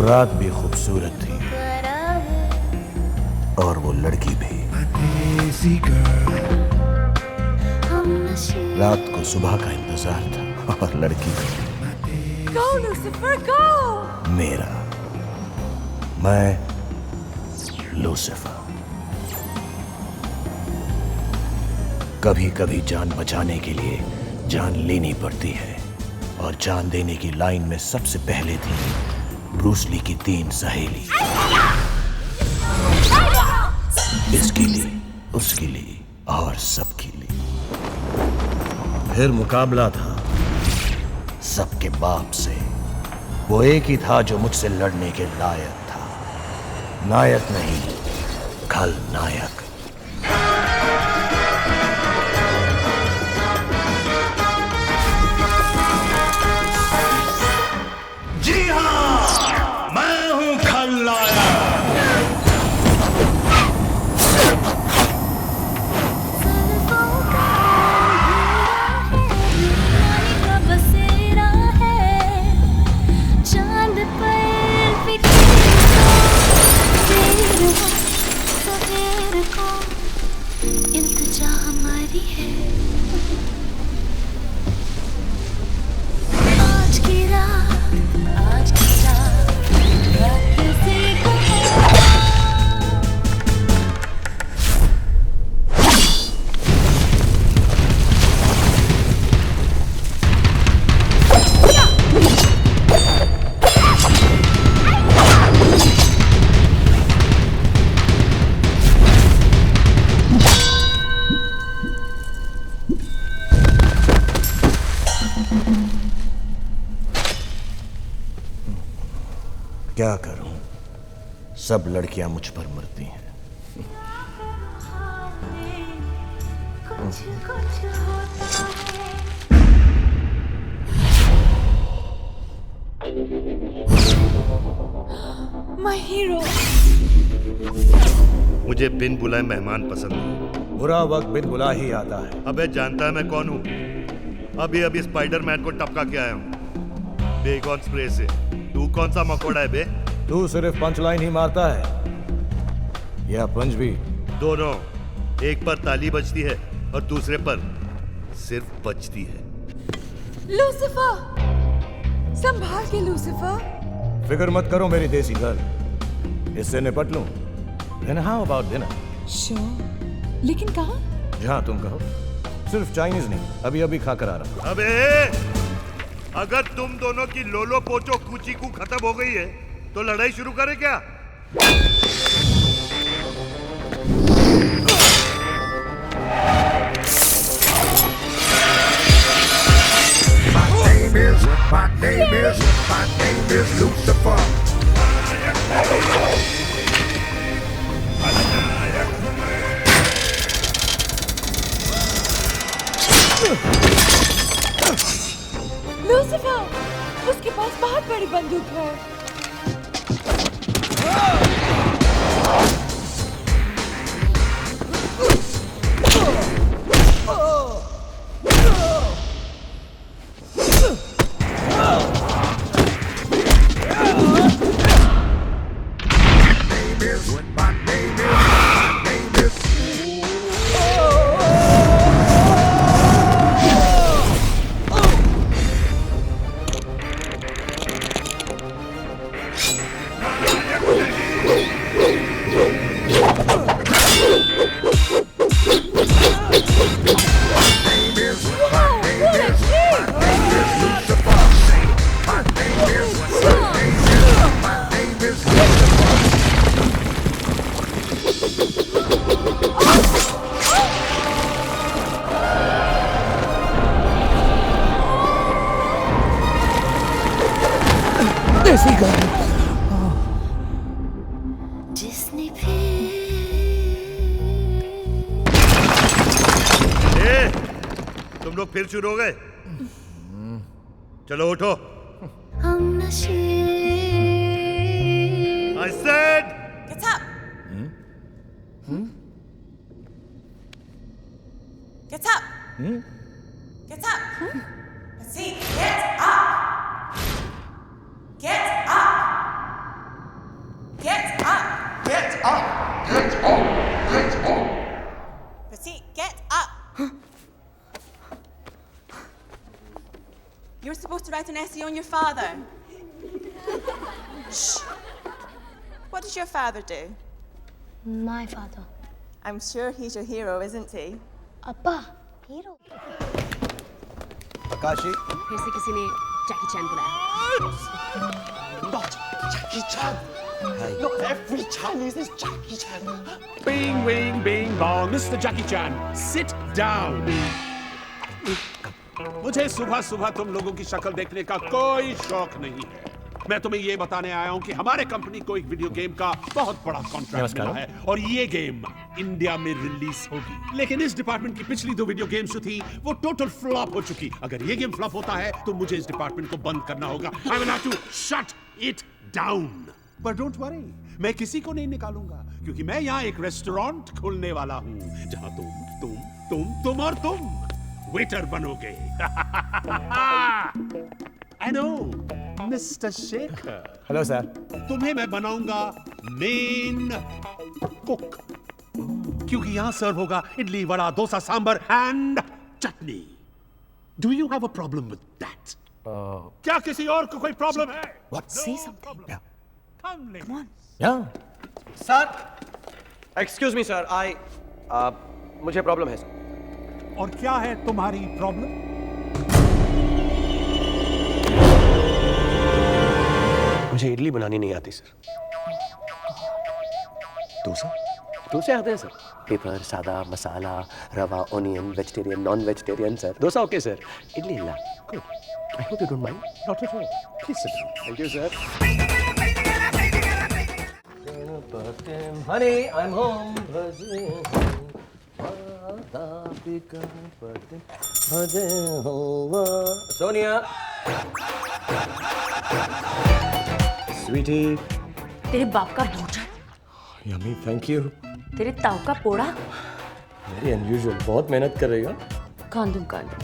रात भी खूबसूरत थी और वो लड़की भी। रात को सुबह का इंतजार था और लड़की को। Go, Lucifer, go! मेरा, मैं लूसीफर। कभी कभी जान बचाने के लिए जान लेनी पड़ती है, और जान देने की लाइन में सबसे पहले थी ब्रूस ली की 3 सहेली। इसके लिए, उसके लिए और सबके लिए। फिर मुकाबला था सबके बाप से। वो एक ही था जो मुझसे लड़ने के लायक था। नायक नहीं, खलनायक। जी हाँ, मैं हूं खलनायक। इल्तिजा हमारी है। आज की रात से क्या करूं, सब लड़कियां मुझ पर मरती हैं। My hero. मुझे बिन बुलाए मेहमान पसंद नहीं। बुरा वक्त बिन बुला ही आता है। अबे जानता है मैं कौन हूँ? अभी स्पाइडरमैन को टपका के आया हूँ बेगॉन स्प्रे से। तू कौन सा मकोड़ा है बे? तू सिर्फ पंच लाइन ही मारता है या पंच भी? दोनों। एक पर ताली बजती है और दूसरे पर सिर्फ बजती है। Lucifer! संभाल के लूसीफर। फिक्र मत करो मेरी देसी गर्ल, इससे निपट लूं। Then how about dinner? Sure. लेकिन कहाँ? जहां तुम कहो। सिर्फ चाइनीज नहीं, अभी खा कर आ रहा हूं। अबे अगर तुम दोनों की लोलो पोचो कूची कू खत्म हो गई है तो लड़ाई शुरू करें क्या? My name is Lucifer. Lucifer! उसके पास बहुत बड़ी बंदूक है। जिसने फिर तुम लोग फिर शुरू हो गए? चलो उठो। हम नशे I said Get up! Get up! Get up! See, get up! Get up! You're supposed to write an essay on your father. Shh. What does your father do? My father. I'm sure he's your hero, isn't he? Appa, hero. आकाशी फिर से किसी ने जैकी चैन बुलाया। Not Jackie Chan. Look, every Chinese is Jackie Chan. Bing, bing, bing, bong. Mr. Jackie Chan, sit down. मुझे सुबह सुबह तुम लोगों की शक्ल देखने का कोई शौक नहीं है। मैं तुम्हें ये बताने आया हूँ कि हमारे कंपनी को एक वीडियो गेम का बहुत बड़ा कॉन्ट्रैक्ट मिला है और ये गेम इंडिया में रिलीज होगी। लेकिन इस डिपार्टमेंट की पिछली 2 वीडियो गेम्स जो थी वो टोटल फ्लॉप हो चुकी। अगर ये गेम फ्लॉप होता है तो मुझे इस डिपार्टमेंट को बंद करना होगा। I will have to shut it down. But don't worry, मैं किसी को नहीं निकालूंगा क्योंकि मैं यहाँ एक रेस्टोरेंट खोलने वाला हूँ जहाँ तुम और तुम वेटर बनोगे। I know, Mr. Shekhar. Hello sir. तुम्हें मैं बनाऊंगा मेन कुक क्योंकि यहाँ सर्व होगा idli vada dosa sambar and chutney. Do you have a problem with that? क्या किसी और को कोई प्रॉब्लम है? What? Say something. Come on. Yeah. Sir, excuse me sir, मुझे प्रॉब्लम है सर। और क्या है तुम्हारी प्रॉब्लम? मुझे इडली बनानी नहीं आती सर। डोसा? डोसे आते हैं sir. Paper, sada, masala, rava, onion, vegetarian, non vegetarian sir. Dosa okay sir. Idli ला। Good. I hope you don't mind. Not at all. Please sit down. Thank you sir. Honey, I'm home. Sonia. Sweetie. तेरे बाप का भोजन, Yummy, thank you. तेरे ताऊ का पोड़ा, Very unusual. बहुत मेहनत कर रही हो। कांदुम कांदुम।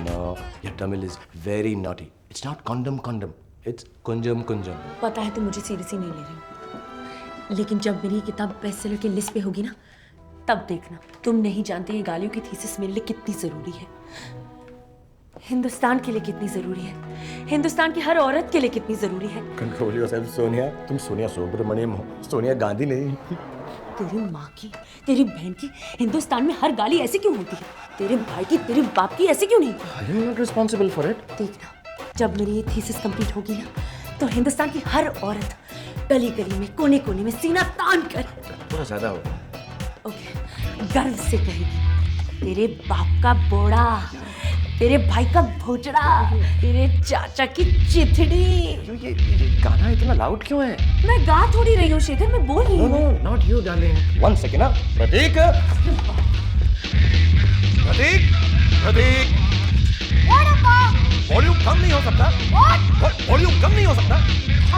No. Your Tamil is very naughty. It's not condom. It's kunjam. पता है तुम मुझे सीरियसली नहीं ले रहे हो, लेकिन जब मेरी ये किताब बेस्टसेलर की लिस्ट पे होगी ना, तब देखना। तुम नहीं जानते ये गालियों की थीसिस मेरे लिए कितनी जरूरी है, हिंदुस्तान के लिए कितनी जरूरी है, हिंदुस्तान की हर औरत के लिए कितनी जरूरी है। Control yourself, Sonia. तुम सोनिया सुब्रमण्यम हो, सोनिया गांधी नहीं। तेरी माँ की, तेरी बहन की, हिंदुस्तान में हर गाली ऐसी क्यों होती है? तेरे भाई की, तेरे बाप की ऐसी क्यों नहीं? I'm not responsible for it. देखना, जब मेरी ये थीसिस कंप्लीट होगी ना, तो हिंदुस्तान की हर औरत गली गली में, कोने कोने में सीना तान कर थोड़ा ज्यादा हो। ओके, गर्व से कहेगी, तेरे बाप का बोड़ा, तेरे भाई का भोजड़ा, तेरे चाचा की चिथड़ी। ये गाना इतना लाउड क्यों है? मैं गा थोड़ी रही हूँ शेखर, मैं बोल रही हूँ। No, not you, darling. One second, ना। प्रतीक। वॉल्यूम कम नहीं हो सकता? वॉल्यूम कम नहीं हो सकता?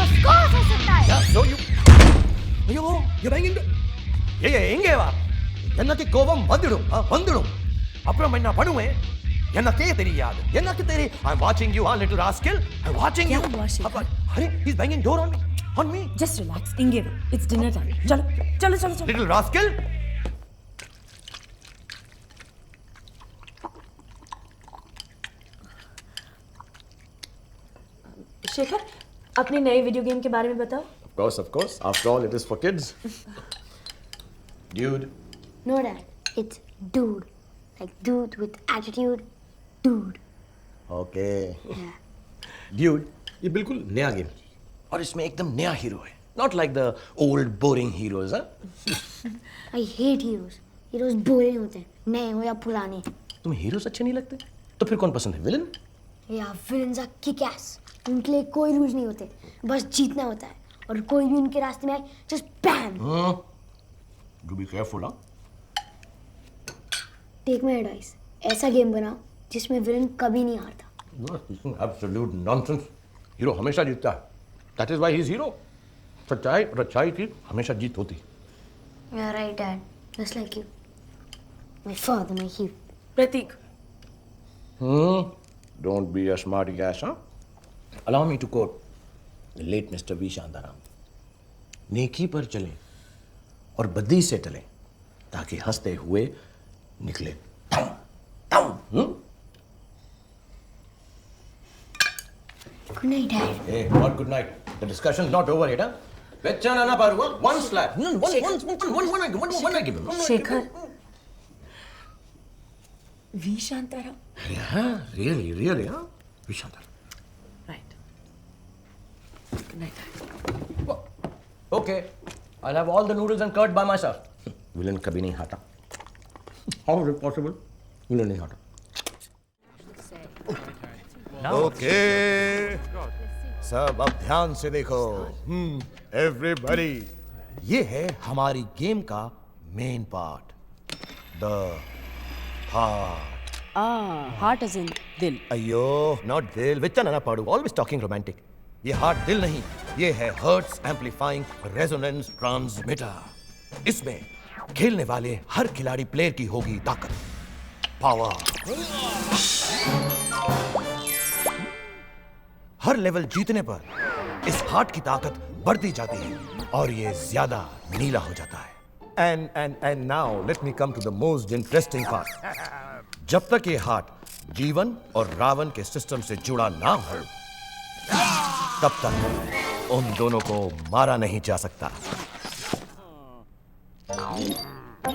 Of course हो सकता है। Yeah, so you. You're banging. ಹಿಂಗೆ ವಾ. എന്നಕ್ಕೆ ಕೋಪಂ ಬಂದಿಡು. ಅப்புறம் என்ன பண்ணுவேன்? என்னக்கே தெரியாது. என்னக்கு தெரியும்? I'm watching you, huh, little rascal. I'm watching you. क्या हुआ शेखर? अरे, he's banging door on me. On me. Just relax, इंगे रहो. It's dinner time. चलो. Little rascal. शेखर, अपने नए वीडियो गेम के बारे में बताओ। Of course. After all, it is for kids. Dude. No, Dad. It's dude. Like dude with attitude. Dude. Okay. Yeah. Dude, ये बिल्कुल नया गेम और इसमें एकदम नया हीरो है. Not like the old boring heroes, huh? I hate heroes. Heroes boring होते हैं, नए हो या पुराने। तुम्हें हीरोज अच्छे नहीं लगते? तो फिर कौन पसंद है? विलन? या villains are kick-ass. उनके लिए कोई रूल्स नहीं होते, बस जीतना होता है। और कोई भी उनके रास्ते में आए, just bam. Do be careful, huh? Take my advice. ऐसा गेम बनाओ जिसमें विलन कभी नहीं हारता। You are speaking absolute nonsense. Hero हमेशा जीतता है. That is why he is hero. सच्चाई और अच्छाई की हमेशा जीत होती. You're right, Dad. Just like you. My father, my hero. Prateek, Don't be a smarty ass, huh? Allow me to quote the late Mr. V. Shantaram. नेकी पर चलें और बद्दी से टलें ताकि हंसते हुए निकले. Good night, Dad. Hey, not good night. The discussion's not over yet, huh? Vechanana Parua, one slap. One I give him. Shekhar V Shantaram Yeah, really, huh? Vishanta. Right good night Okay, I'll have all the noodles and curd by myself. Villain कभी नहीं खाता. How is it possible? Villain नहीं खाता. Okay सब अब ध्यान से देखो एवरीबॉडी ये है हमारी गेम का main part, the heart. Heart is in दिल अयो, नॉट दिल. विचन पाड़ू, ऑलवेज टॉकिंग रोमांटिक. ये हार्ट दिल नहीं, ये है हर्ट्स एम्पलीफाइंग रेजोनेंस ट्रांसमीटर. इसमें खेलने वाले हर खिलाड़ी प्लेयर की होगी ताकत, पावर. हर लेवल जीतने पर इस हार्ट की ताकत बढ़ती जाती है और ये ज्यादा नीला हो जाता है. And now let me come to the most interesting part. जब तक ये हार्ट जीवन और रावण के सिस्टम से जुड़ा ना हो, तब तक उन दोनों को मारा नहीं जा सकता.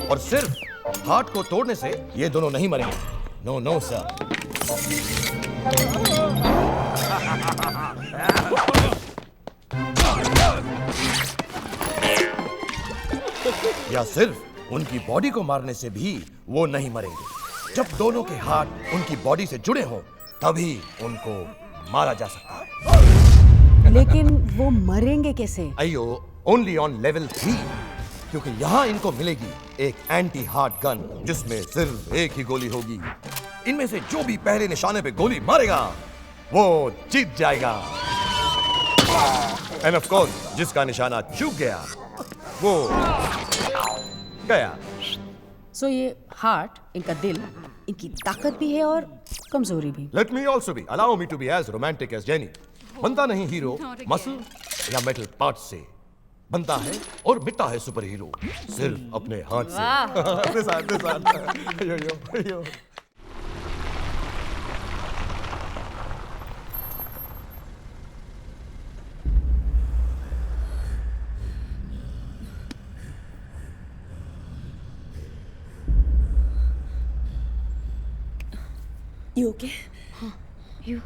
और सिर्फ हार्ट को तोड़ने से ये दोनों नहीं मरेंगे. No no sir. या सिर्फ उनकी बॉडी को मारने से भी वो नहीं मरेंगे. जब दोनों के हार्ट उनकी बॉडी से जुड़े हों, तभी उनको मारा जा सकता है. लेकिन वो मरेंगे कैसे? अयो, ओनली ऑन लेवल 3. क्योंकि यहां इनको मिलेगी एक एंटी हार्ट गन जिसमें सिर्फ एक ही गोली होगी. इनमें से जो भी पहले निशाने पे गोली मारेगा वो जीत जाएगा. एंड ऑफ कोर्स जिसका निशाना चूक गया वो गया. सो ये हार्ट, इनका दिल, इनकी ताकत भी है और कमजोरी भी. Let me also be. Allow me to be as romantic as Jenny. बनता नहीं हीरो मसल या मेटल पार्ट से, बनता है और मिटता है सुपर हीरो सिर्फ अपने हाथ से. अपने साथ. यो. You okay? You.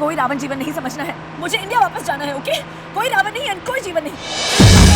कोई रावण जीवन नहीं समझना है। मुझे इंडिया वापस जाना है, ओके? कोई रावण नहीं एंड कोई जीवन नहीं।